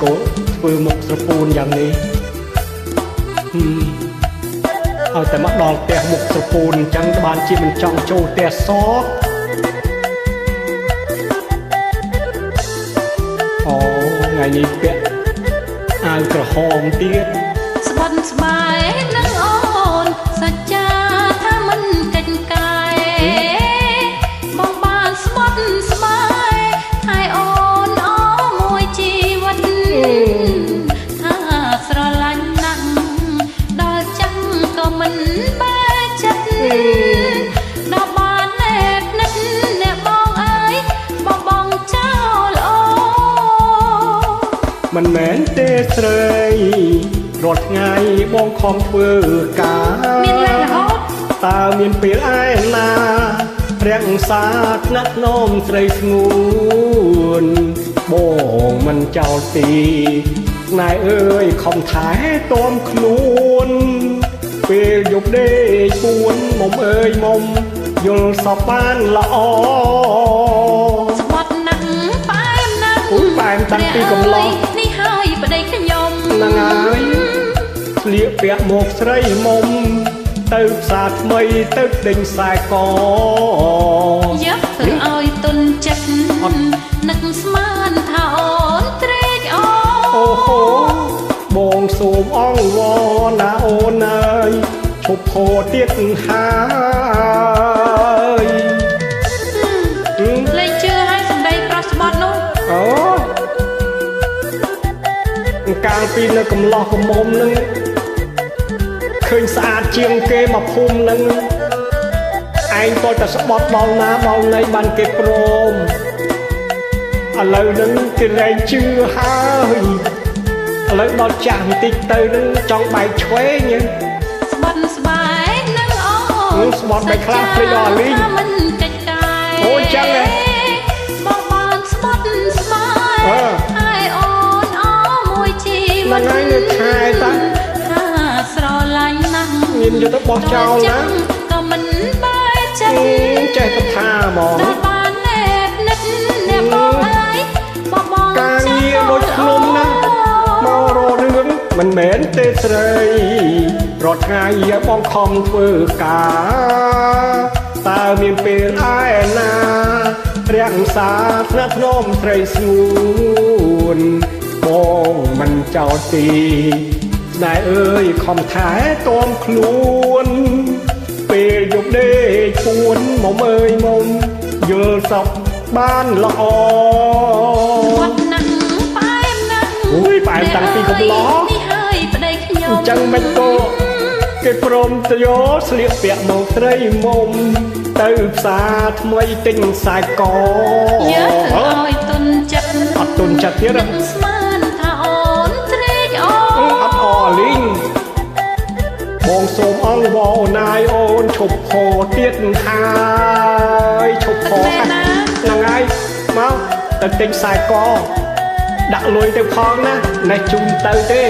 កូនធ្វើមុខស្រពូនយ៉ាងនេះឲ្យតែមកដល់ផ្ទះមុខស្រពូនអញ្ចឹងបានជាមិនចង់ចូលផ្ទះសោះអូថ្ងៃនេះពាក់អាវក្រហមទៀតស្បន់ស្បាយនឹងអូនសច្ចាថាមិនកិច្ចកាយបងបានស្បន់ស្បាយហើយអូនអូមួយជីវិតថាស្រឡាញ់ណាស់ដល់ចាំក៏មិនបែកចិត្តដល់បានណែបនិតអ្នកបងអើយបងចោលអូមិនមែនទេស្រីរាល់ថ្ងៃបងខំធ្វើការមានលេខរហូតតើមានពេលឯណារាំងសាថ្នាក់នោមស្រីស្ងួនបងមិនចោលទីណែអើយខំថែទាំខ្លួនពេលយប់ដេកពួនមុំអើយមុំយល់សពបានល្អស្បត់ណាស់ប៉ែមណាស់ប៉ែមតាំងពីកំឡុងនេះហើយប្តីខ្ញុំហ្នឹងហើយស្លៀកពាក់មកស្រីមុំទៅផ្សារថ្មីទៅដេញខ្សែកយកទៅឲ្យទុនចិត្តនឹកស្មានថាអូនត្រេកអូហូបងសូមអង្វរណាអូនអើយឈប់ផោទៀតហើយលេងជឿឲ្យសម្ដីប្រុសស្បត់នោះអូកាលពីនៅកំឡោះកំមុំនឹងឃើញស្អាតជាងគេមកភូមិនឹងឯងតើតែស្បត់ដល់ណាដល់ណីបានគេព្រមឥឡូវនឹងគេលែងជឿហើយឥឡូវដល់ចាស់បន្តិចទៅនឹងចង់បែកឆ្វេងស្បត់ស្បាយនឹងអូនស្បត់បែកខ្លះភ្លេចដល់លីងមិនកិច្ចកាយអូចឹងហ៎បងបានស្បត់ស្បាយហើយអូនអូមួយជីវិតហ្នឹងហើយនៅខែតាស្រឡាញ់ណាស់មានយកទៅបោះចោលណាក៏មិនបែកចិត្តចេះទៅថាហ្មងដល់បានណែបនិតអ្នកបងអើយបងការងារដូចខ្ញុំណាមករករឿងមិនមែនទេស្រីរាល់ថ្ងៃបងខំធ្វើការតើមានពេលឯណារាំងសាថ្នាក់ធ្នមស្រីស្ងួនបងមិនចោលទីណែអើយខំថែទាំខ្លួនពេលយប់ដេកពួនមុំអើយមុំយល់សពបានល្អវត្តណាស់ប៉ែមណាស់អូយប៉ែមតាំងពីកំឡោះនេះហើយប្តីខ្ញុំអញ្ចឹងមិនក៏គេព្រមទៅយកស្លៀកពាក់មកស្រីមុំទៅផ្សារថ្មីទិញខ្សែកយកទៅឲ្យទុនចិត្តអត់ទុនចិត្តទៀតស្មានថាអូនត្រេកអូអត់អលីងបងសូមអង្វរណាយអូនឈប់ផោទៀតហើយឈប់ផោហ្នឹងហើយមកទៅទិញខ្សែកដាក់លុយទៅផងណាណេះជូនទៅទេ